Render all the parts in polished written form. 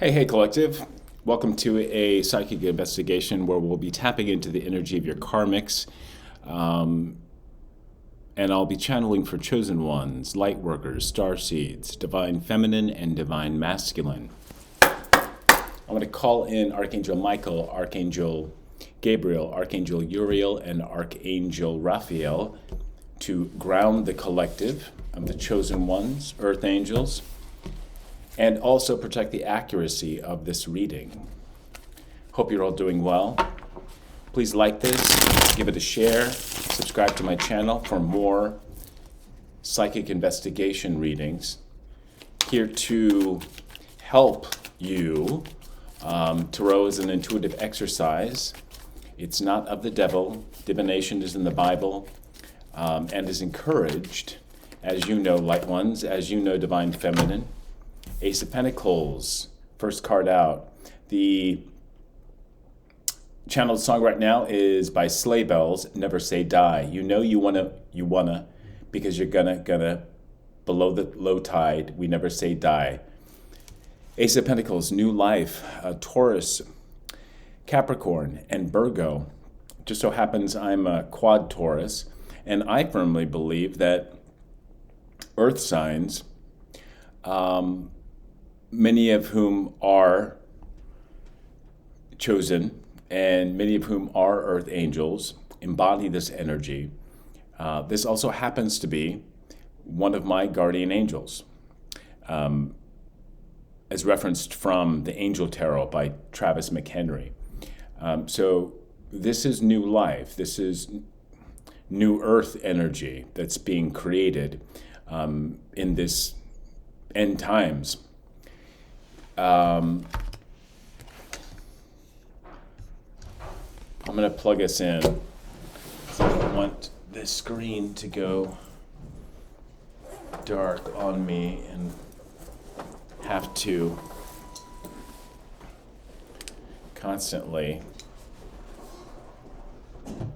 Hey, collective. Welcome to a psychic investigation where we'll be tapping into the energy of your karmics. And I'll be channeling for chosen ones, light workers, star seeds, divine feminine, and divine masculine. I'm going to call in Archangel Michael, Archangel Gabriel, Archangel Uriel, and Archangel Raphael to ground the collective of the chosen ones, earth angels, and also protect the accuracy of this reading. Hope you're all doing well. Please like this, give it a share, subscribe to my channel for more psychic investigation readings. Here to help you. Tarot is an intuitive exercise. It's not of the devil. Divination is in the Bible and is encouraged, as you know, light ones, as you know, divine feminine. Ace of Pentacles, first card out. The channeled song right now is by Sleigh Bells, Never Say Die. You know you wanna, because you're gonna, below the low tide, we never say die. Ace of Pentacles, new life, Taurus, Capricorn, and Virgo. Just so happens I'm a quad Taurus, and I firmly believe that earth signs, many of whom are chosen and many of whom are earth angels, embody this energy. This also happens to be one of my guardian angels, as referenced from the Angel Tarot by Travis McHenry. So this is new life. This is new earth energy that's being created in this end times. I'm going to plug us in. I don't want this screen to go dark on me and have to constantly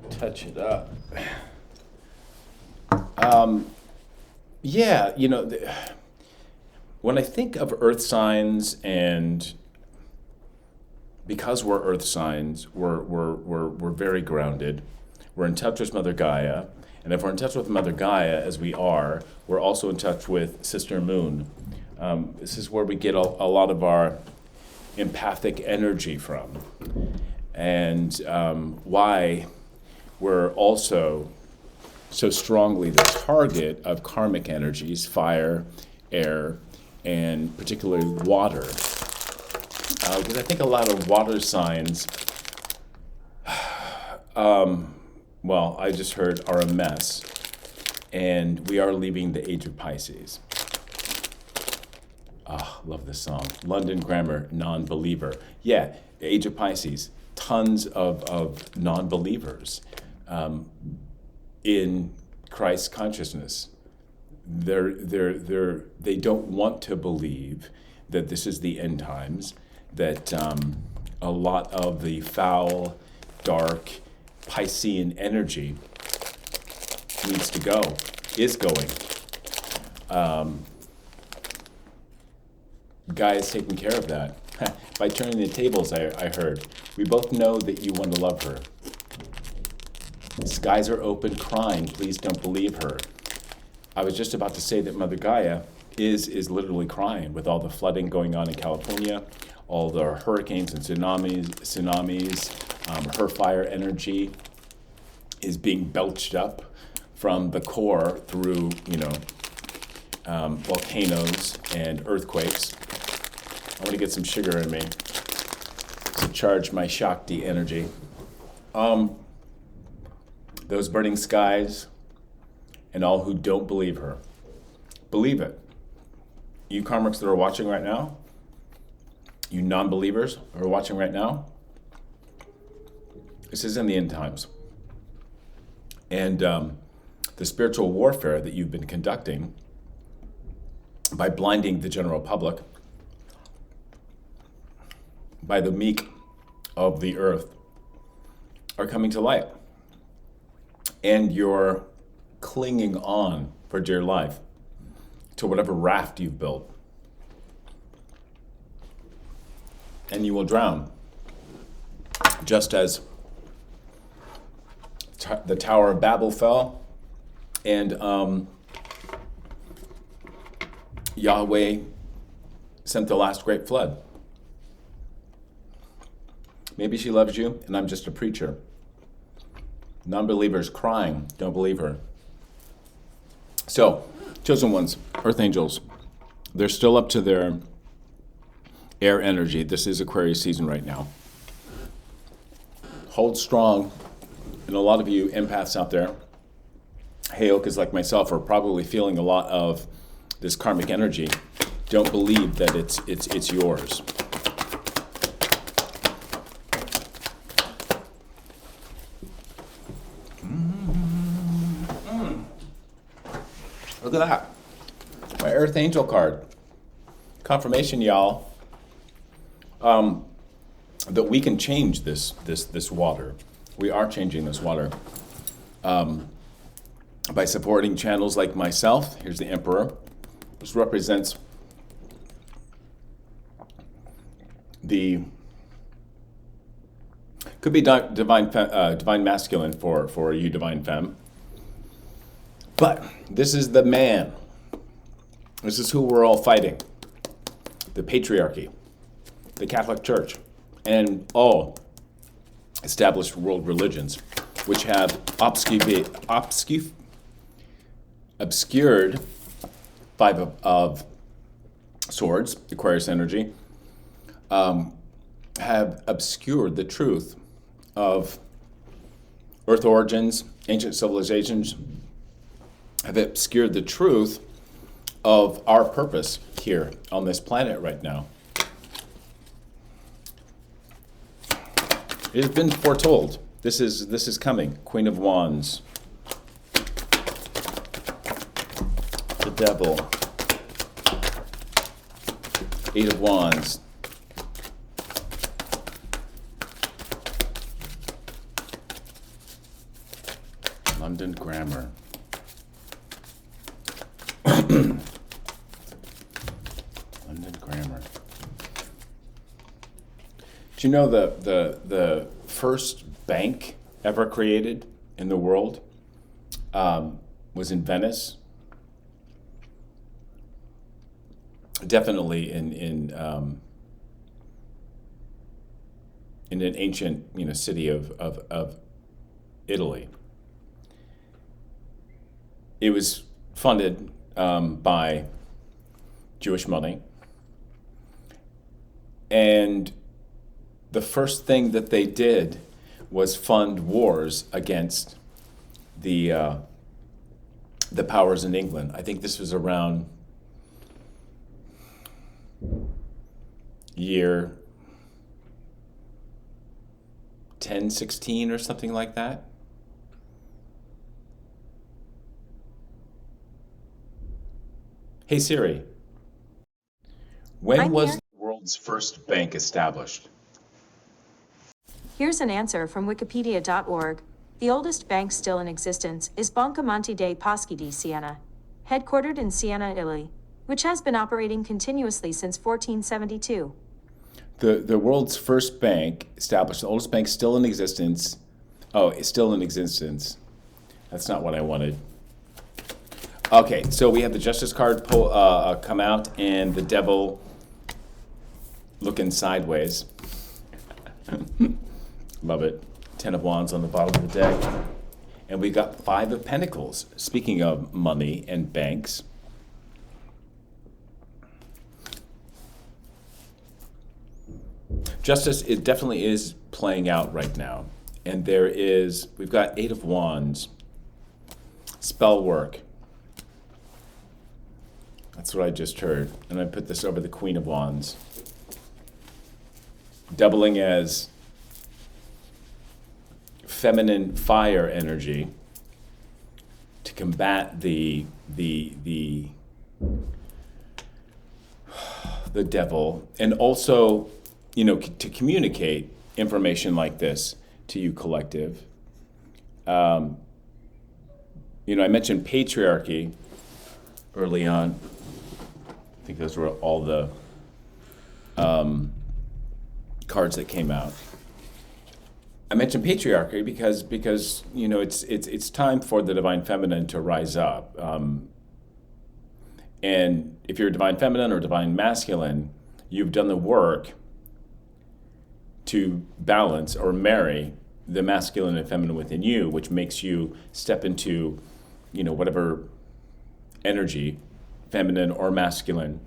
touch it up. When I think of earth signs, and because we're earth signs, we're very grounded. We're in touch with Mother Gaia, and if we're in touch with Mother Gaia, as we are, we're also in touch with Sister Moon. This is where we get a lot of our empathic energy from, and why we're also so strongly the target of karmic energies, fire, air, and particularly water. Because I think a lot of water signs, I just heard, are a mess. And we are leaving the age of Pisces. Love this song. London Grammar, non-believer. Yeah, age of Pisces. Tons of non-believers in Christ's consciousness. They don't want to believe that this is the end times, that a lot of the foul, dark, Piscean energy needs to go, is going. Guy is taking care of that. By turning the tables, I heard. We both know that you want to love her. Skies are open, crying, please don't believe her. I was just about to say that Mother Gaia is literally crying with all the flooding going on in California, all the hurricanes and tsunamis. Her fire energy is being belched up from the core through, volcanoes and earthquakes. I want to get some sugar in me to charge my Shakti energy. Those burning skies, and all who don't believe her. Believe it. You karmics that are watching right now, you non-believers who are watching right now, this is in the end times. And the spiritual warfare that you've been conducting by blinding the general public, by the meek of the earth, are coming to light. And you're clinging on for dear life to whatever raft you've built. and you will drown. Just as the Tower of Babel fell, and Yahweh sent the last great flood. Maybe she loves you, and I'm just a preacher. Non-believers crying, don't believe her. So, chosen ones, earth angels, they're still up to their air energy. This is Aquarius season right now. Hold strong. And a lot of you empaths out there, Heyokas like myself, are probably feeling a lot of this karmic energy. Don't believe that it's yours. Look at that. My Earth Angel card. Confirmation, y'all, that we can change this water. We are changing this water by supporting channels like myself. Here's the Emperor. This represents could be divine masculine for you divine femme. But this is the man. This is who we're all fighting. The patriarchy, the Catholic Church, and all established world religions, which have obscured Five of Swords, Aquarius energy, have obscured the truth of Earth origins, ancient civilizations, have obscured the truth of our purpose here on this planet right now. It has been foretold. This is coming. Queen of Wands. The Devil. Eight of Wands. London Grammar. London Grammar. Do you know the first bank ever created in the world was in Venice? Definitely in an ancient city of Italy. It was funded by Jewish money, and the first thing that they did was fund wars against the powers in England. I think this was around year 1016 or something like that. Hey Siri, when was the world's first bank established? Here's an answer from wikipedia.org. The oldest bank still in existence is Banca Monte dei Paschi di Siena, headquartered in Siena, Italy, which has been operating continuously since 1472. The world's first bank established, the oldest bank still in existence. Oh, it's still in existence. That's not what I wanted. Okay, so we have the Justice card come out, and the Devil looking sideways. Love it. 10 of Wands on the bottom of the deck. And we got 5 of Pentacles. Speaking of money and banks. Justice, it definitely is playing out right now. And we've got 8 of Wands. Spell work. That's what I just heard. And I put this over the Queen of Wands. Doubling as feminine fire energy to combat the devil, and also, to communicate information like this to you collective. I mentioned patriarchy early on. I think those were all the cards that came out. I mentioned patriarchy because you know it's time for the divine feminine to rise up. And if you're a divine feminine or divine masculine, you've done the work to balance or marry the masculine and feminine within you, which makes you step into, you know, whatever energy, feminine or masculine,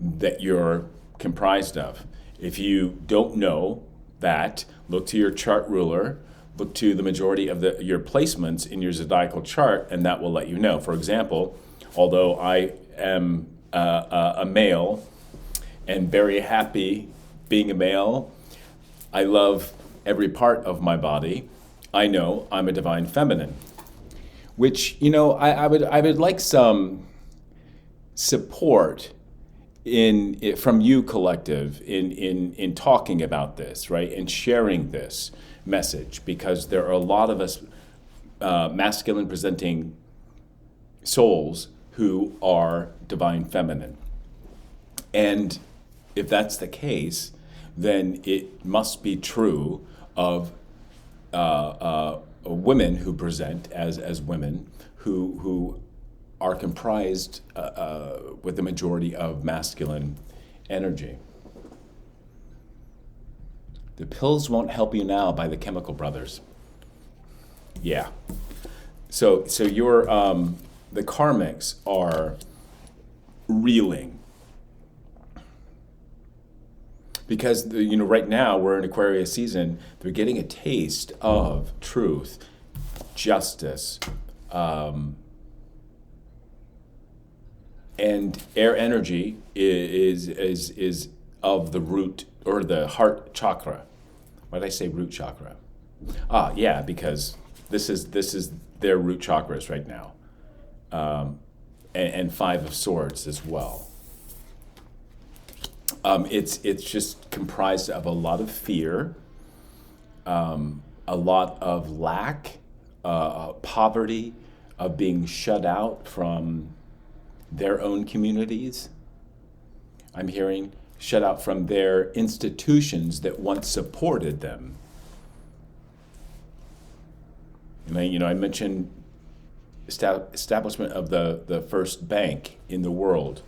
that you're comprised of. If you don't know that, look to your chart ruler, look to the majority of your placements in your zodiacal chart, and that will let you know. For example, although I am a male and very happy being a male, I love every part of my body, I know I'm a divine feminine. Which, you know, I would like some support from you, collective, in talking about this, right, and sharing this message, because there are a lot of us masculine presenting souls who are divine feminine. And if that's the case, then it must be true of women who present as women who are comprised with the majority of masculine energy. The Pills Won't Help You Now by the Chemical Brothers. Yeah. So your the karmics are reeling. Because you know, right now we're in Aquarius season, they're getting a taste of truth, justice, and air energy is of the root or the heart chakra. Why did I say root chakra? Yeah, because this is their root chakras right now, and Five of Swords as well. It's just comprised of a lot of fear, a lot of lack, poverty, of being shut out from their own communities. I'm hearing shut out from their institutions that once supported them. And I mentioned establishment of the first bank in the world.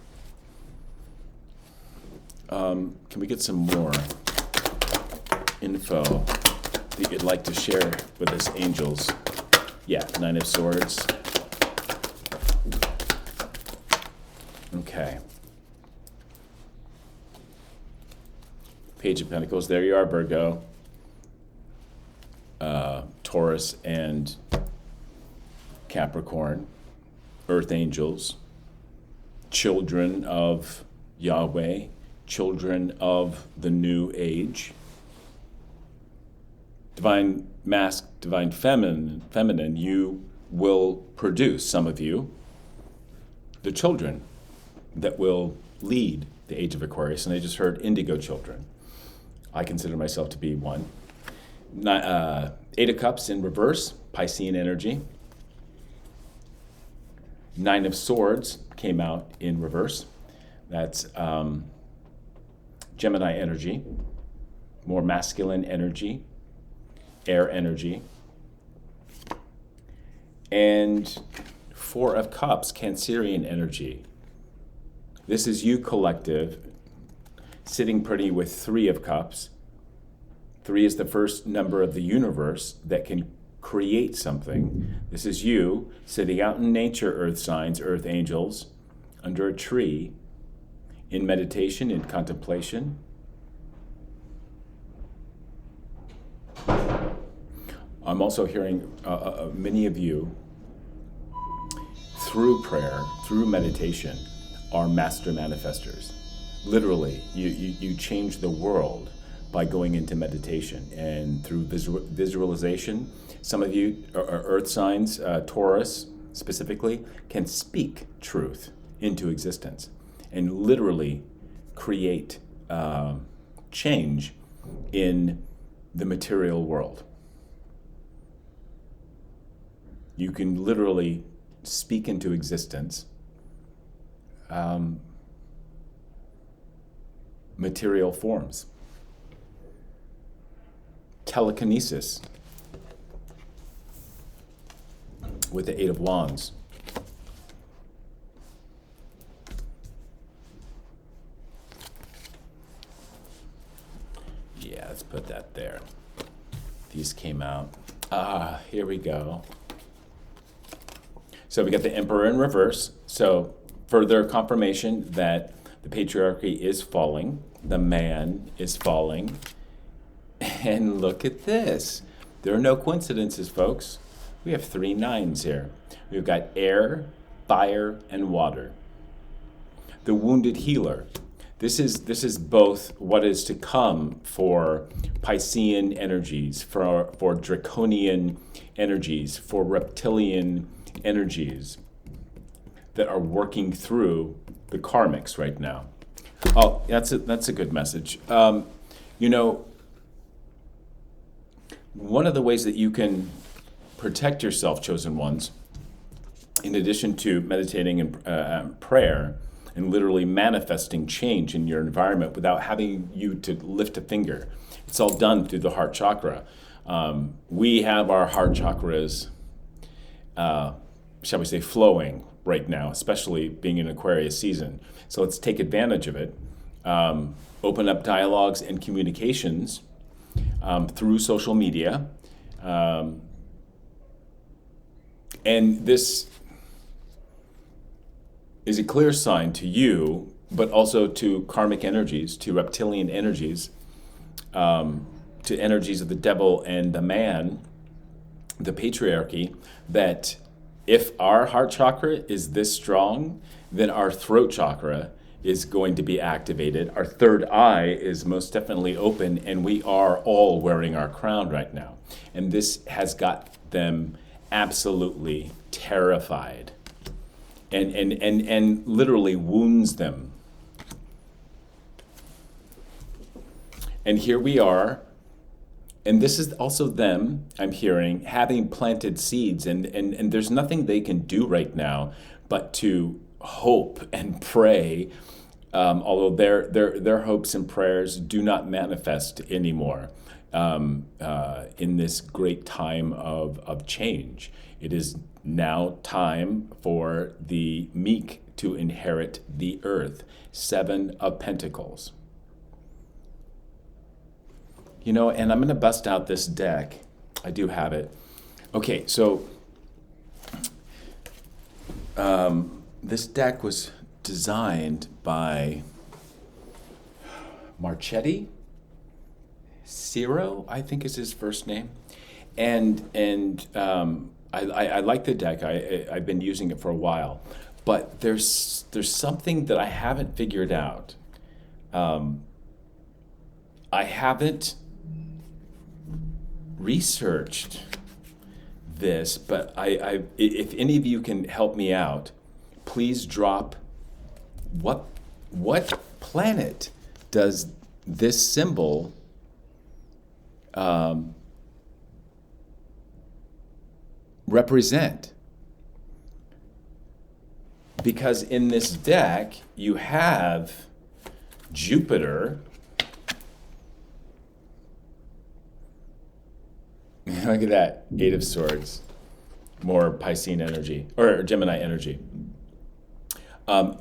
Can we get some more info that you'd like to share with us, angels? Yeah, Nine of Swords. Okay. Page of Pentacles. There you are, Virgo. Taurus and Capricorn. Earth angels. Children of Yahweh. Children of the new age. Divine masc, divine feminine, you will produce, some of you, the children that will lead the age of Aquarius. And I just heard indigo children. I consider myself to be one. Eight of Cups in reverse, Piscean energy. Nine of Swords came out in reverse. That's Gemini energy, more masculine energy, air energy. And Four of Cups, Cancerian energy. This is you, collective, sitting pretty with Three of Cups. Three is the first number of the universe that can create something. This is you sitting out in nature, earth signs, earth angels, under a tree, in meditation, in contemplation. I'm also hearing many of you, through prayer, through meditation, are master manifestors. Literally, you change the world by going into meditation and through visualization. Some of you are earth signs, Taurus specifically, can speak truth into existence and literally create change in the material world. You can literally speak into existence material forms. telekinesis with the Eight of Wands. Yeah, let's put that there. These came out. Here we go. So we got the Emperor in reverse. So further confirmation that the patriarchy is falling, the man is falling. And look at this. There are no coincidences, folks. We have 3 9s here. We've got air, fire, and water. The wounded healer. This is both what is to come for Piscean energies, for draconian energies, for reptilian energies that are working through the karmics right now. Oh, that's a good message. You know, one of the ways that you can protect yourself, chosen ones, in addition to meditating and prayer, and literally manifesting change in your environment without having you to lift a finger. It's all done through the heart chakra. We have our heart chakras, shall we say, flowing right now, especially being in Aquarius season. So let's take advantage of it. Open up dialogues and communications through social media. And this is a clear sign to you, but also to karmic energies, to reptilian energies, to energies of the devil and the man, the patriarchy, that if our heart chakra is this strong, then our throat chakra is going to be activated. Our third eye is most definitely open, and we are all wearing our crown right now. And this has got them absolutely terrified. And literally wounds them. And here we are, and this is also them, I'm hearing, having planted seeds, and there's nothing they can do right now but to hope and pray, although their hopes and prayers do not manifest anymore in this great time of change. It is now time for the meek to inherit the earth. 7 of Pentacles. You know, and I'm going to bust out this deck. I do have it. Okay, so this deck was designed by Marchetti. Ciro, I think is his first name. And I like the deck. I've been using it for a while, but there's something that I haven't figured out. I haven't researched this, but if any of you can help me out, please drop what planet does this symbol represent? Because in this deck you have Jupiter. Look at that, 8 of Swords, more Piscean energy or Gemini energy.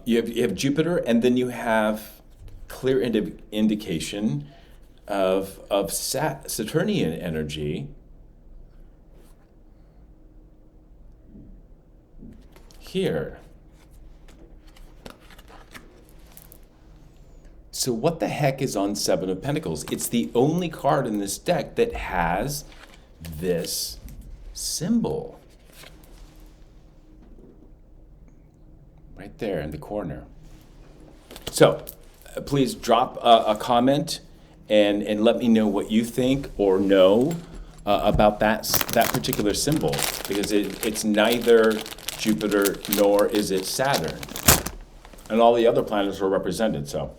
You have Jupiter, and then you have clear indication of Saturnian energy here. So what the heck is on 7 of Pentacles? It's the only card in this deck that has this symbol right there in the corner. So please drop a comment and let me know what you think or know about that particular symbol, because it's neither Jupiter nor is it Saturn, and all the other planets are represented. So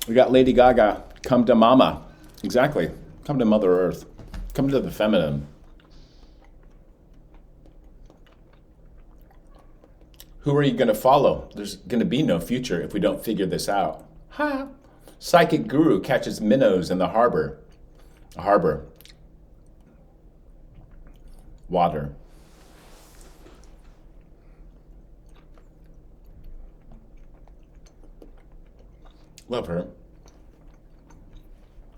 we got Lady Gaga, come to Mama. Exactly, come to Mother Earth, come to the feminine. Who are you going to follow? There's going to be no future if we don't figure this out. Ha! Psychic guru catches minnows in the harbor. A harbor. Water. Love her.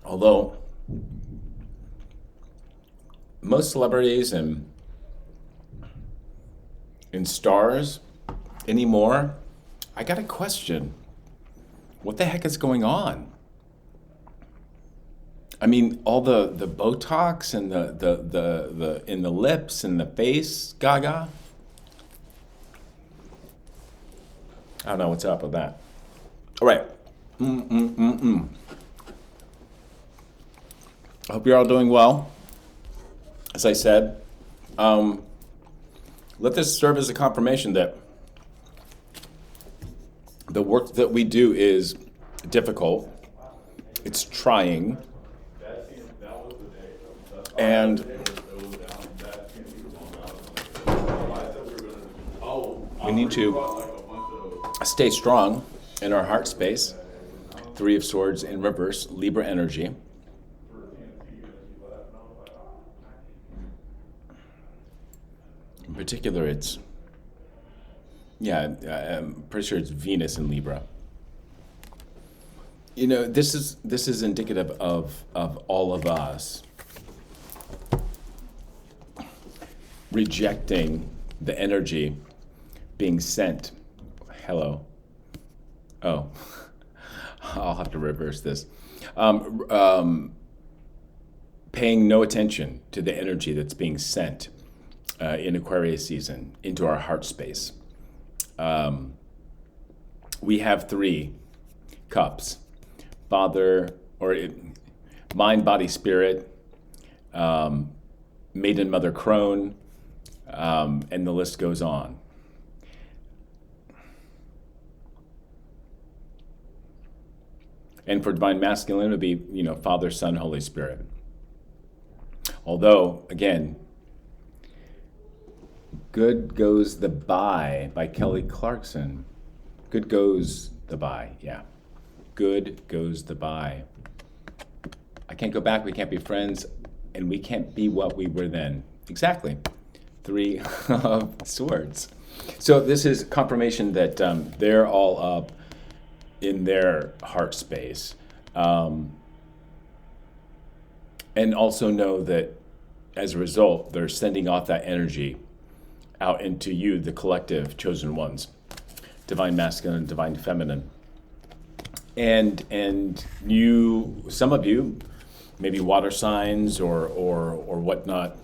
Although most celebrities and stars anymore, I got a question. What the heck is going on? I mean, all the Botox and the in the lips and the face, gaga. I don't know what's up with that. All right. I hope you're all doing well. As I said, let this serve as a confirmation that the work that we do is difficult. It's trying. And we need to stay strong in our heart space. Three of Swords in reverse, Libra energy. In particular, I'm pretty sure it's Venus in Libra. You know, this is indicative of all of us rejecting the energy being sent. Hello. Oh, I'll have to reverse this. Paying no attention to the energy that's being sent in Aquarius season into our heart space. We have 3 cups: Father, mind, body, spirit, maiden, mother, crone, and the list goes on. And for divine masculine, it would be, Father, Son, Holy Spirit. Although, again, Good Goes the by Kelly Clarkson. Good goes the by, yeah. Good goes the by. I can't go back, we can't be friends, and we can't be what we were then. Exactly. 3 of Swords. So this is confirmation that they're all up in their heart space. And also know that as a result, they're sending off that energy out into you, the collective chosen ones, divine masculine, divine feminine. And you, some of you, maybe water signs or whatnot,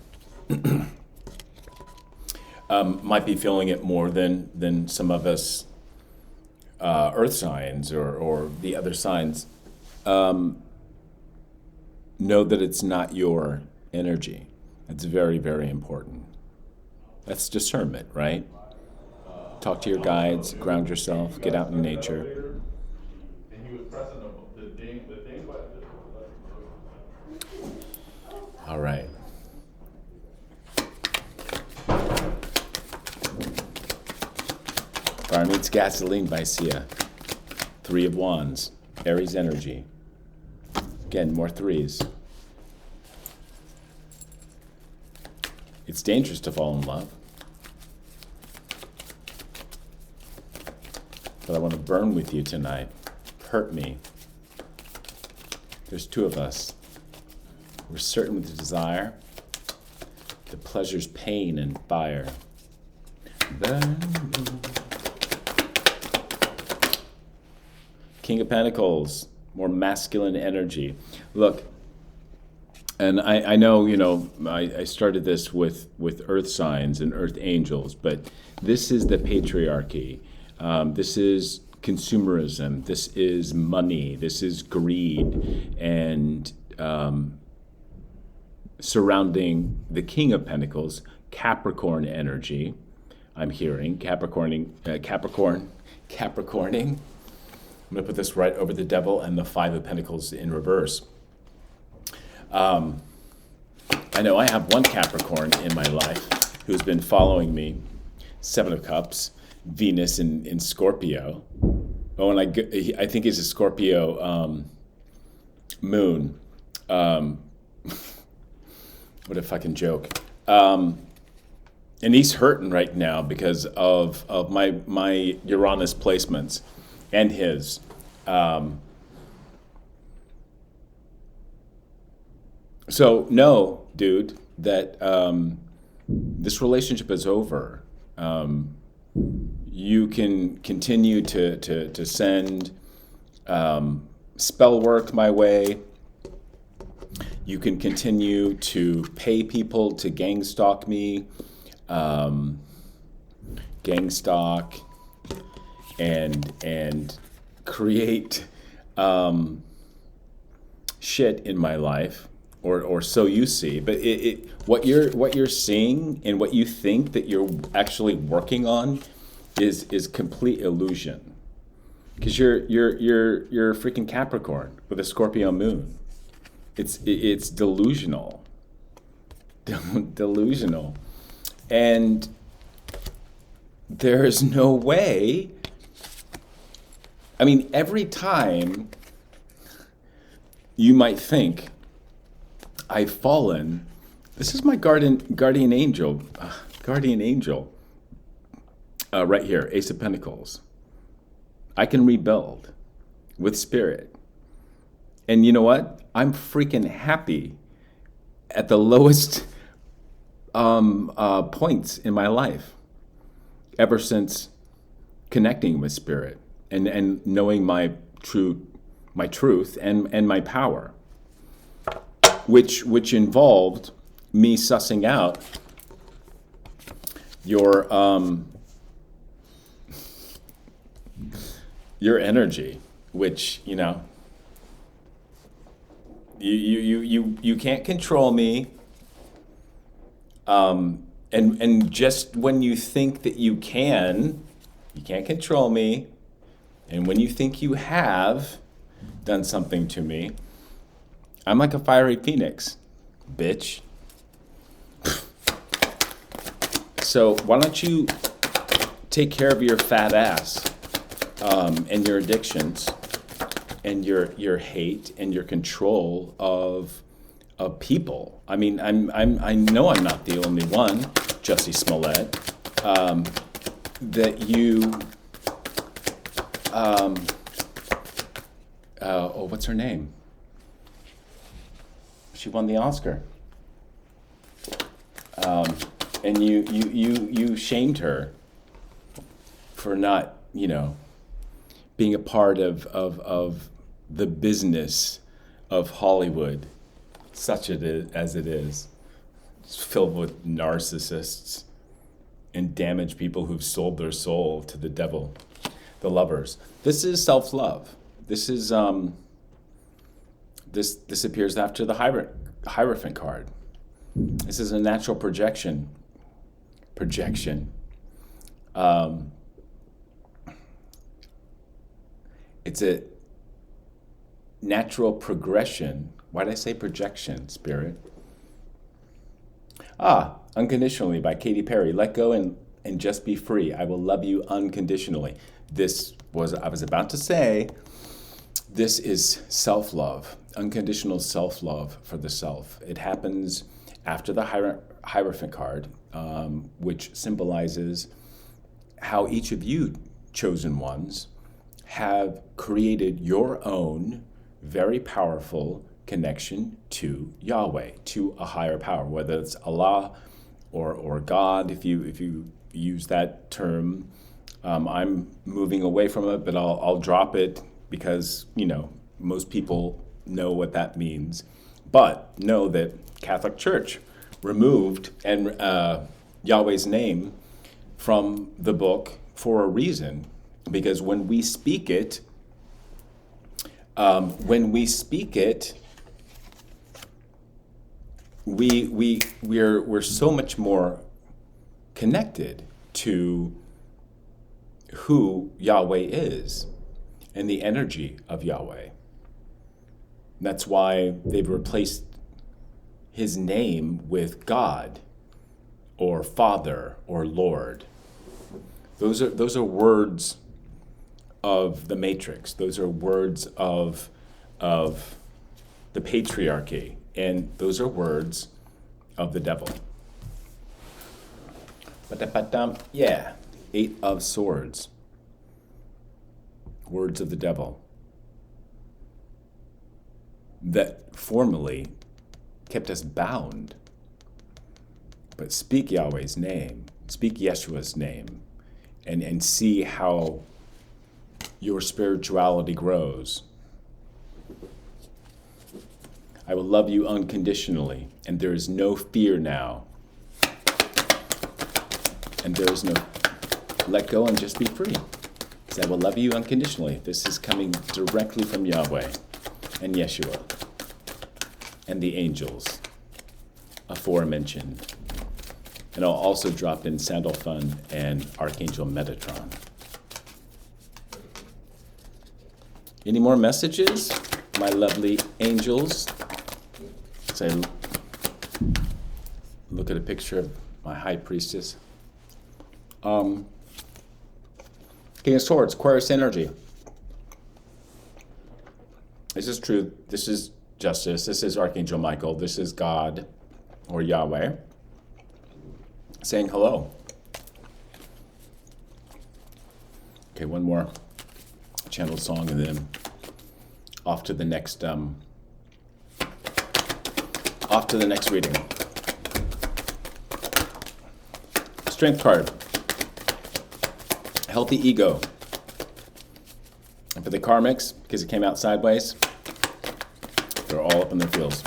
might be feeling it more than some of us earth signs or the other signs. Know that it's not your energy. It's very, very important. That's discernment, right? Talk to your guides, ground yourself, get out in nature. All right. Fire Meets Gasoline by Sia. 3 of Wands, Aries energy. Again, more 3s. It's dangerous to fall in love. But I want to burn with you tonight. Hurt me. There's 2 of us. We're certain with the desire. The pleasure's pain and fire. Burn. King of Pentacles, more masculine energy. Look, and I know, I started this with earth signs and earth angels, but this is the patriarchy. This is consumerism. This is money. This is greed. And surrounding the King of Pentacles, Capricorn energy, I'm hearing, Capricorning. I'm going to put this right over the Devil and the 5 of Pentacles in reverse. I know I have one Capricorn in my life who's been following me. 7 of Cups, Venus in Scorpio. Oh, and I think he's a Scorpio moon. What a fucking joke. And he's hurting right now because of my Uranus placements and his. So no, dude, that this relationship is over. You can continue to send spell work my way. You can continue to pay people to gang stalk me, gang stalk, and create shit in my life, or so you see. But what you're seeing and what you think that you're actually working on is complete illusion, because you're a freaking Capricorn with a Scorpio moon. It's delusional. Delusional. And there is no way. I mean, every time you might think, I've fallen, this is my guardian angel, right here, Ace of Pentacles. I can rebuild with spirit. And you know what? I'm freaking happy at the lowest points in my life, ever since connecting with spirit and knowing my truth and my power, which involved me sussing out your energy, which, you know, you can't control me, and just when you think that you can't control me, and when you think you have done something to me, I'm like a fiery phoenix, bitch. So why don't you take care of your fat ass, and your addictions, and your hate and your control of people. I mean, I know I'm not the only one, Jussie Smollett, that you. What's her name? She won the Oscar. And you shamed her for not, being a part of the business of Hollywood, such as it is. It's filled with narcissists and damaged people who've sold their soul to the devil, the lovers. This is self-love. This is this appears after the Hierophant card. This is a natural projection. It's a natural progression. Why did I say projection, Spirit? Unconditionally by Katy Perry. Let go and just be free. I will love you unconditionally. I was about to say, this is self-love, unconditional self-love for the self. It happens after the Hierophant card, which symbolizes how each of you chosen ones have created your own very powerful connection to Yahweh, to a higher power, whether it's Allah or God, if you use that term. I'm moving away from it, but I'll drop it because, most people know what that means. But know that Catholic Church removed Yahweh's name from the book for a reason, because when we speak it, we're so much more connected to who Yahweh is and the energy of Yahweh. That's why they've replaced his name with God or Father or Lord. Those are words of the Matrix. Those are words of the patriarchy, And those are words of the devil. Yeah, 8 of Swords. Words of the devil. That formerly kept us bound. But speak Yahweh's name, speak Yeshua's name, and see how your spirituality grows. I will love you unconditionally, and there is no fear now. And there is no let go and just be free. So I will love you unconditionally. This is coming directly from Yahweh and Yeshua and the angels aforementioned. And I'll also drop in Sandalphon and Archangel Metatron. Any more messages, my lovely angels? As I look at a picture of my high priestess. King of Swords, Aquarius energy. This is truth. This is justice. This is Archangel Michael. This is God or Yahweh saying hello. Okay, one more channel song and then off to the next reading. Strength card. Healthy ego. And for the karmics, because it came out sideways, they're all up in their fields.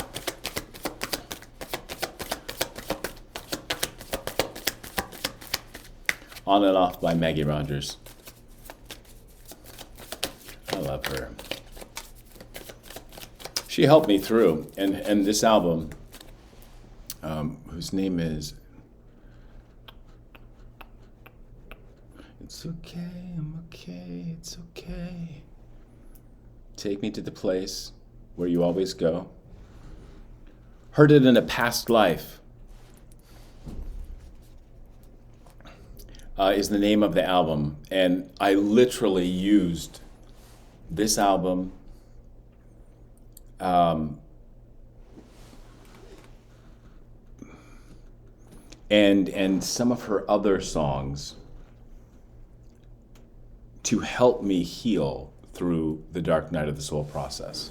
On and Off by Maggie Rogers. I love her. She helped me through, and this album, whose name is It's Okay, I'm Okay, It's Okay. Take Me to the Place Where You Always Go. Heard it in a past life. Is the name of the album, and I literally used this album and some of her other songs to help me heal through the dark night of the soul process.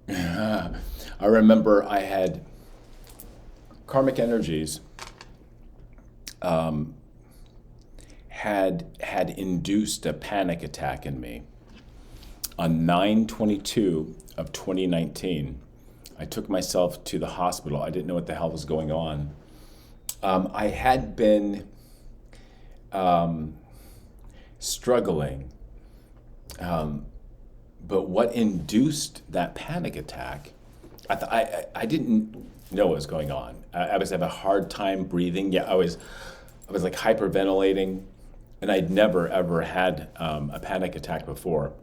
I remember I had karmic energies had induced a panic attack in me. On 9/22 of 2019, I took myself to the hospital. I didn't know what the hell was going on. I had been struggling, but what induced that panic attack, I didn't know what was going on. I was having a hard time breathing. Yeah, I was like hyperventilating, and I'd never ever had a panic attack before.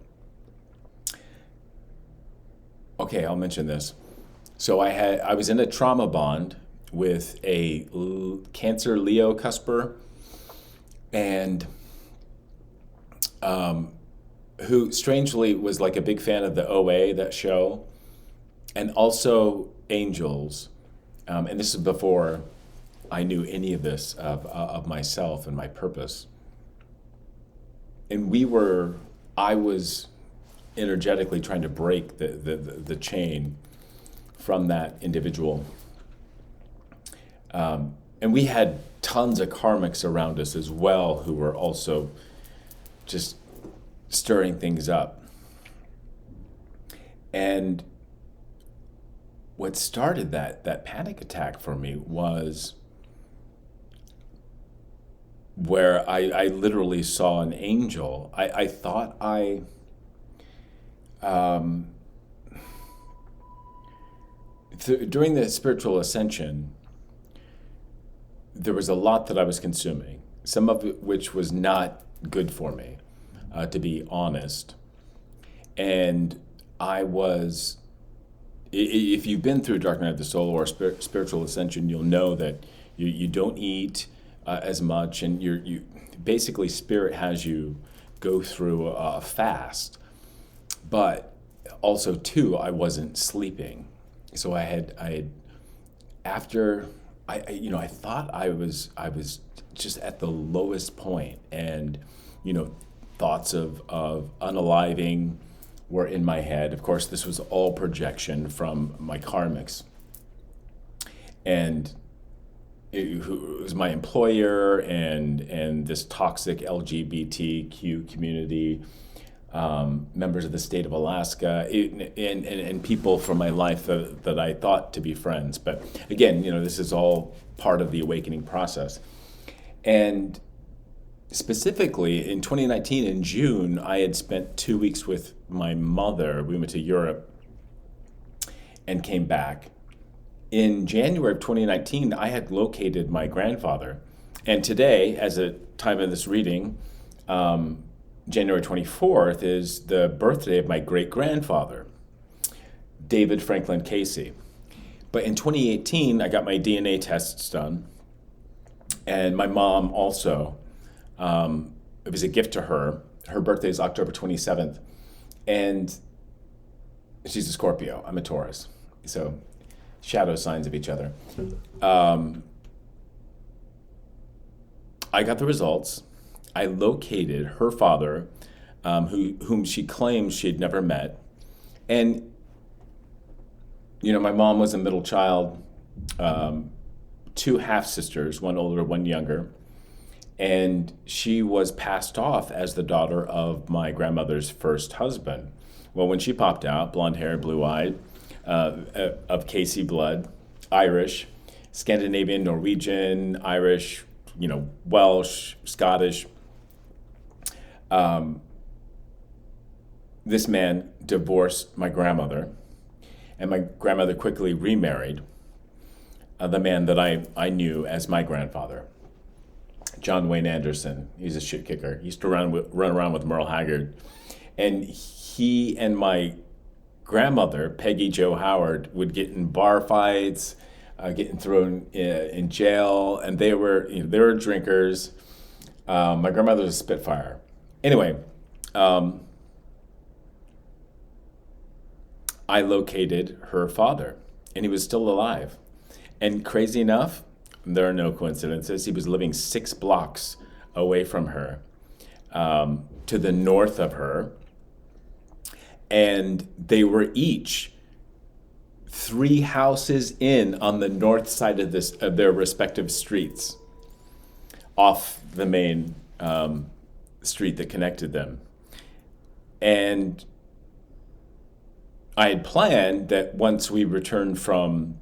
Okay, I'll mention this. So I was in a trauma bond with a Cancer Leo cusper, and who strangely was like a big fan of the OA, that show, and also angels. And this is before I knew any of this of myself and my purpose. And I was energetically trying to break the chain from that individual. And we had tons of karmics around us as well who were also just stirring things up. And what started that panic attack for me was where I literally saw an angel. I thought during the spiritual ascension, there was a lot that I was consuming, some of it which was not good for me, to be honest. And I was, if you've been through Dark Night of the Soul or spiritual ascension, you'll know that you don't eat as much, and you basically spirit has you go through a fast. But also too, I wasn't sleeping. So after I thought I was just at the lowest point, and thoughts of unaliving were in my head. Of course, this was all projection from my karmics, and it was my employer and this toxic LGBTQ community, members of the state of Alaska, and people from my life that I thought to be friends. But again, this is all part of the awakening process. And specifically in 2019, in June, I had spent 2 weeks with my mother. We went to Europe and came back. In January of 2019, I had located my grandfather. And today, as a time of this reading, January 24th is the birthday of my great-grandfather, David Franklin Casey. But in 2018, I got my DNA tests done. And my mom also, it was a gift to her. Her birthday is October 27th. And she's a Scorpio. I'm a Taurus. So shadow signs of each other. I got the results. I located her father, whom she claims she had never met. And, my mom was a middle child, 2 half-sisters, one older, one younger. And she was passed off as the daughter of my grandmother's first husband. Well, when she popped out, blonde hair, blue-eyed, of Casey blood, Irish, Scandinavian, Norwegian, Irish, Welsh, Scottish. This man divorced my grandmother, and my grandmother quickly remarried the man that I knew as my grandfather, John Wayne Anderson. He's a shit kicker. He used to run around with Merle Haggard. And he and my grandmother, Peggy Jo Howard, would get in bar fights, getting thrown in jail, and they were drinkers. My grandmother was a spitfire. Anyway, I located her father, and he was still alive. And crazy enough, there are no coincidences, he was living 6 blocks away from her, to the north of her. And they were each 3 houses in on the north side of their respective streets, off the main street that connected them. And I had planned that once we returned from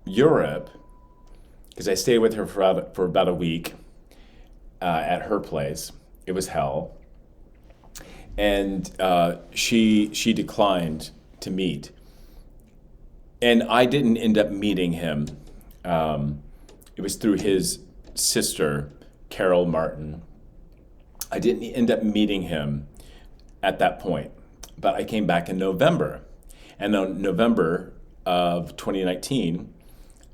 Europe, because I stayed with her for about a week at her place. It was hell. And she declined to meet. And I didn't end up meeting him. It was through his sister, Carol Martin. I didn't end up meeting him at that point, but I came back in November. And on November of 2019,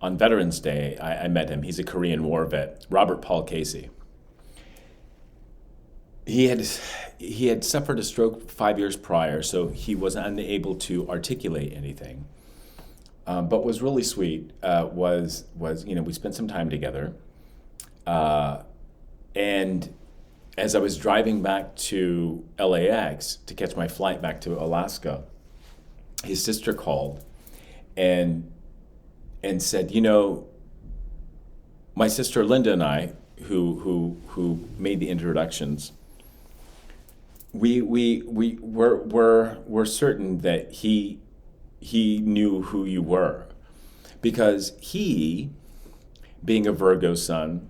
on Veterans Day, I met him. He's a Korean War vet, Robert Paul Casey. He had suffered a stroke 5 years prior, so he was unable to articulate anything. But what was really sweet was we spent some time together. And as I was driving back to LAX to catch my flight back to Alaska, his sister called and said, my sister Linda and I, who made the introductions, we're certain that he knew who you were, because he, being a Virgo sun,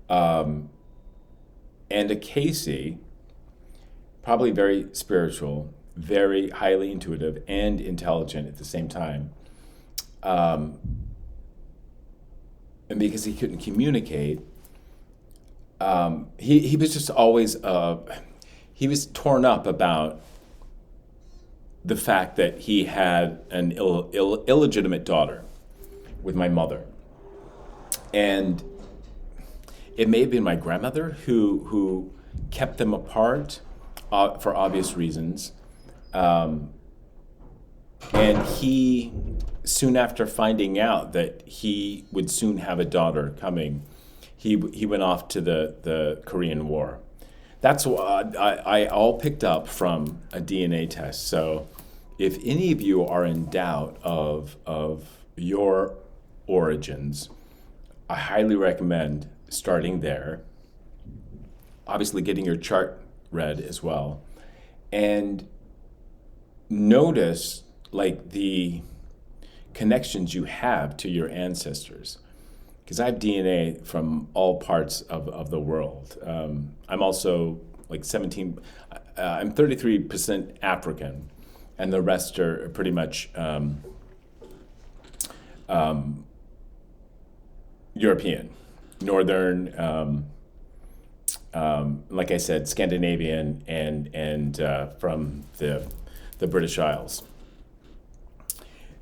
and a Casey, probably very spiritual, very highly intuitive and intelligent at the same time. And because he couldn't communicate, he was just always, he was torn up about the fact that he had an illegitimate daughter with my mother. And it may have been my grandmother who kept them apart, for obvious reasons. And he, soon after finding out that he would soon have a daughter coming, he went off to the Korean War. That's what I all picked up from a DNA test. So if any of you are in doubt of your origins, I highly recommend starting there. Obviously getting your chart read as well. And notice like the connections you have to your ancestors. Because I have DNA from all parts of the world. I'm also like 17, I'm 33% African, and the rest are pretty much European, Northern, like I said, Scandinavian, and from the British Isles.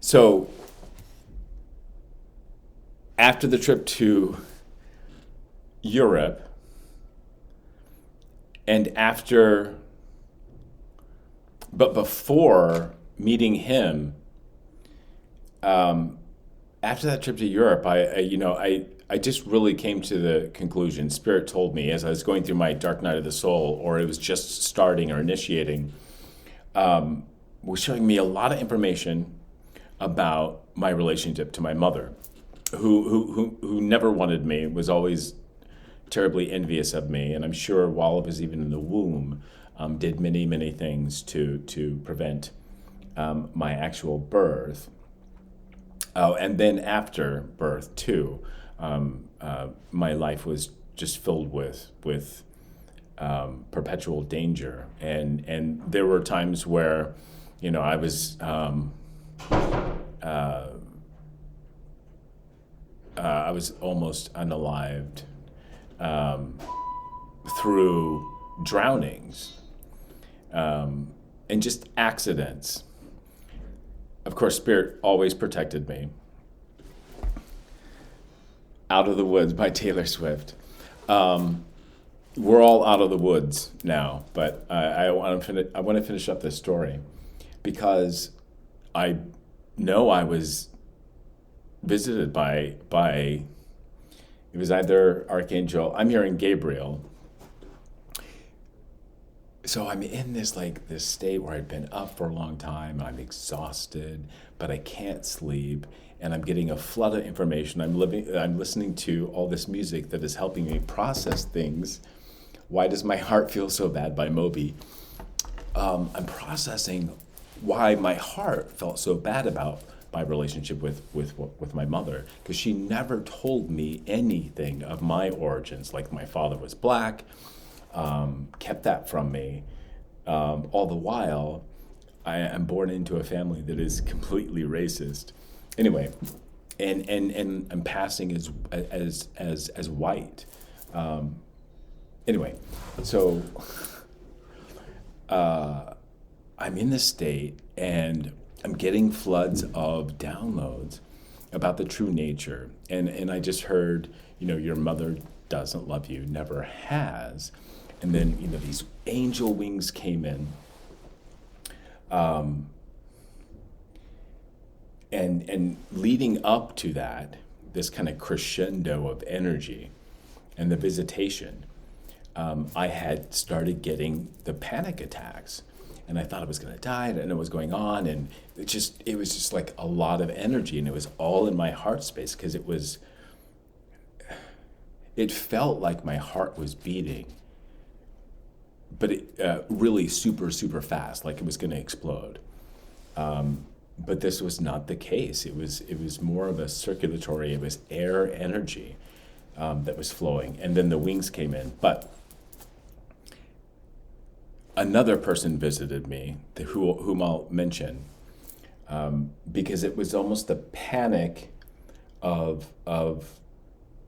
So after the trip to Europe, and before meeting him, after that trip to Europe, I just really came to the conclusion, Spirit told me as I was going through my dark night of the soul, or it was just starting or initiating, was showing me a lot of information about my relationship to my mother, who never wanted me, was always terribly envious of me, and I'm sure while I was even in the womb, did many, many things to prevent my actual birth. Oh, and then after birth too, my life was just filled with perpetual danger, and there were times where, I was almost unalived through drownings and just accidents. Of course, Spirit always protected me. Out of the Woods by Taylor Swift. We're all out of the woods now, but I want to finish up this story because I know I was visited by it was either Archangel, I'm hearing Gabriel. So I'm in this state where I've been up for a long time, I'm exhausted, but I can't sleep, and I'm getting a flood of information. I'm listening to all this music that is helping me process things. Why Does My Heart Feel So Bad by Moby? I'm processing why my heart felt so bad about my relationship with my mother, because she never told me anything of my origins, like my father was black, kept that from me. All the while, I am born into a family that is completely racist. Anyway, and I'm passing as white. Anyway, so I'm in this state, and I'm getting floods of downloads about the true nature. And I just heard, your mother doesn't love you, never has. And then, these angel wings came in. And leading up to that, this kind of crescendo of energy and the visitation, I had started getting the panic attacks. And I thought I was going to die, and I didn't know what was going on. And it was just like a lot of energy, and it was all in my heart space, because it felt like my heart was beating, but it really super, super fast, like it was going to explode. But this was not the case. It was more of a circulatory, it was air energy that was flowing. And then the wings came in. But another person visited me, whom I'll mention, because it was almost the panic of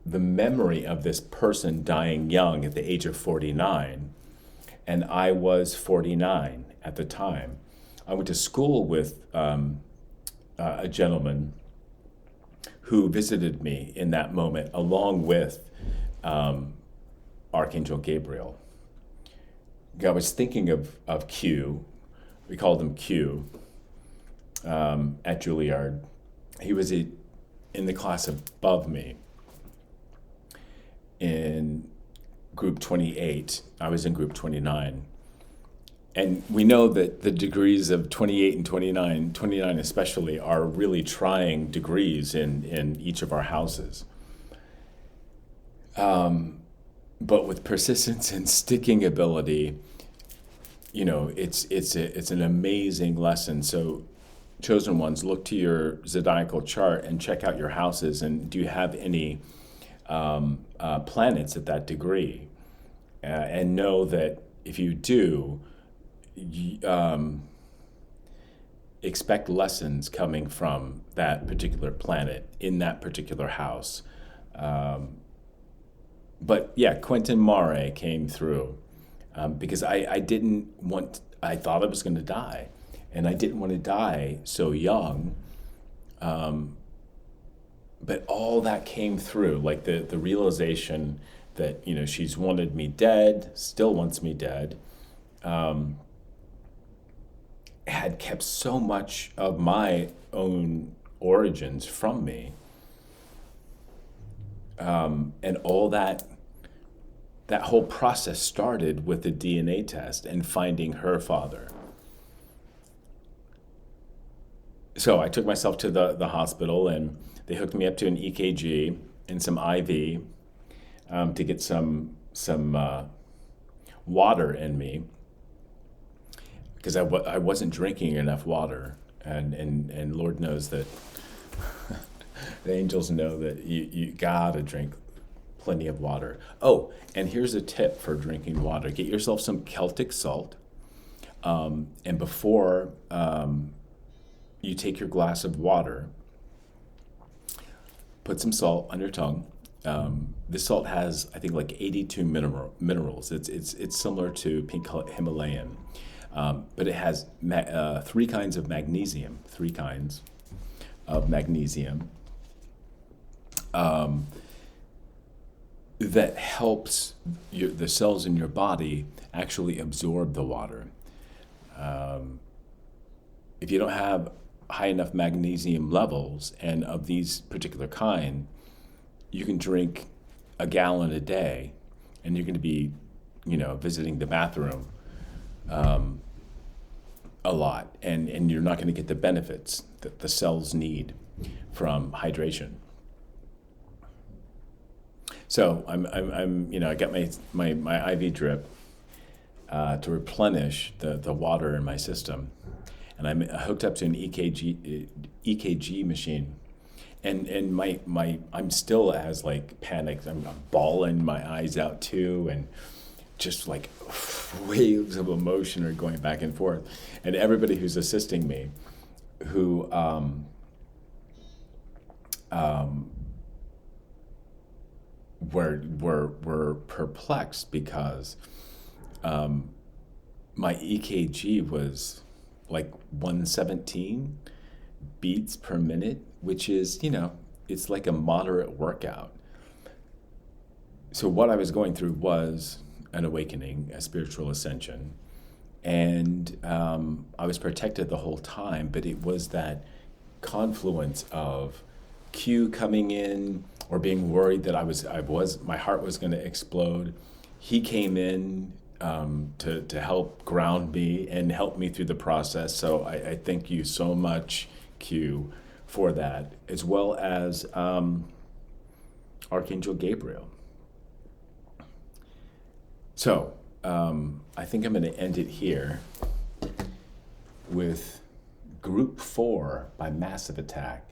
the memory of this person dying young at the age of 49, and I was 49 at the time. I went to school with a gentleman who visited me in that moment, along with Archangel Gabriel. I was thinking of Q. We called him Q at Juilliard. He was in the class above me in group 28. I was in group 29. And we know that the degrees of 28 and 29 especially, are really trying degrees in each of our houses. But with persistence and sticking ability, it's an amazing lesson. So, chosen ones, look to your zodiacal chart and check out your houses. And do you have any planets at that degree? And know that if you do, expect lessons coming from that particular planet in that particular house. But yeah, Quentin Mare came through because I thought I was going to die, and I didn't want to die so young. But all that came through, like the realization that, she's wanted me dead, still wants me dead, had kept so much of my own origins from me. And all that whole process started with the DNA test and finding her father. So I took myself to the hospital, and they hooked me up to an EKG and some IV to get some water in me, because I wasn't drinking enough water, and Lord knows that the angels know that you gotta drink plenty of water. Oh, and here's a tip for drinking water: get yourself some Celtic salt, and before you take your glass of water, put some salt on your tongue. This salt has, I think, like 82 minerals. It's similar to pink Himalayan. But it has 3 kinds of magnesium. That helps the cells in your body actually absorb the water. If you don't have high enough magnesium levels, and of these particular kind, you can drink a gallon a day, and you're going to be, visiting the bathroom a lot, and you're not going to get the benefits that the cells need from hydration. So I got my IV drip to replenish the water in my system, and I'm hooked up to an EKG machine, and I'm still as like panicked. I'm bawling my eyes out too, and just like waves of emotion are going back and forth. And everybody who's assisting me, who were perplexed, because my EKG was like 117 beats per minute, which is, it's like a moderate workout. So what I was going through was an awakening, a spiritual ascension. And I was protected the whole time, but it was that confluence of Q coming in, or being worried that my heart was going to explode. He came in to help ground me and help me through the process. So I thank you so much, Q, for that, as well as Archangel Gabriel. So I think I'm going to end it here with Group 4 by Massive Attack.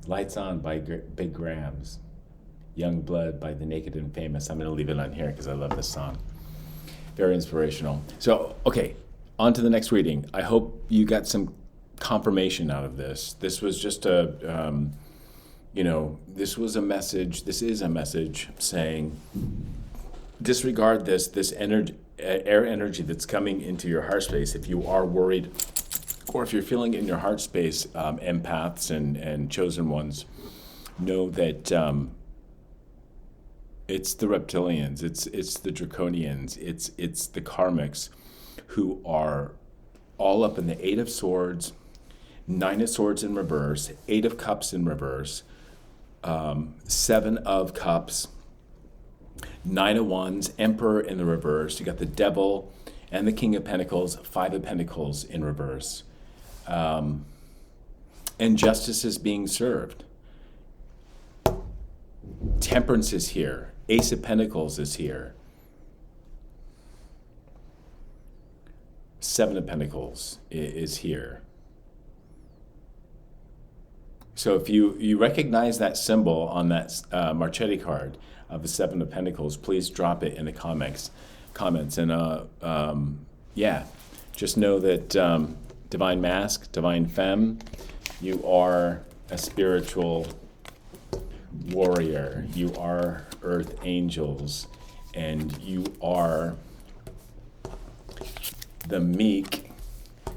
Lights On by Big Grams. Young Blood by The Naked and Famous. I'm going to leave it on here because I love this song. Very inspirational. So, okay, on to the next reading. I hope you got some confirmation out of this. This was just this was a message. This is a message saying, disregard this energy, air energy that's coming into your heart space if you are worried or if you're feeling in your heart space, empaths and chosen ones, know that it's the reptilians, it's the draconians, it's the karmics who are all up in the Eight of Swords, Nine of Swords in reverse, Eight of Cups in reverse, Seven of Cups, Nine of Wands, Emperor in the reverse. You got the Devil and the King of Pentacles, Five of Pentacles in reverse. And justice is being served. Temperance is here. Ace of Pentacles is here. Seven of Pentacles is here. So if you recognize that symbol on that Marchetti card of the Seven of Pentacles, please drop it in the comments. And yeah, just know that Divine Mask, Divine Femme, you are a spiritual warrior. You are earth angels, and you are the meek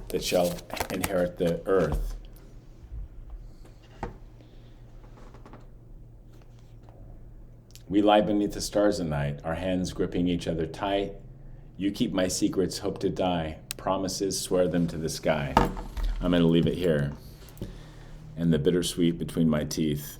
that shall inherit the earth. We lie beneath the stars at night, our hands gripping each other tight. You keep my secrets, hope to die. Promises, swear them to the sky. I'm going to leave it here. And the bittersweet between my teeth.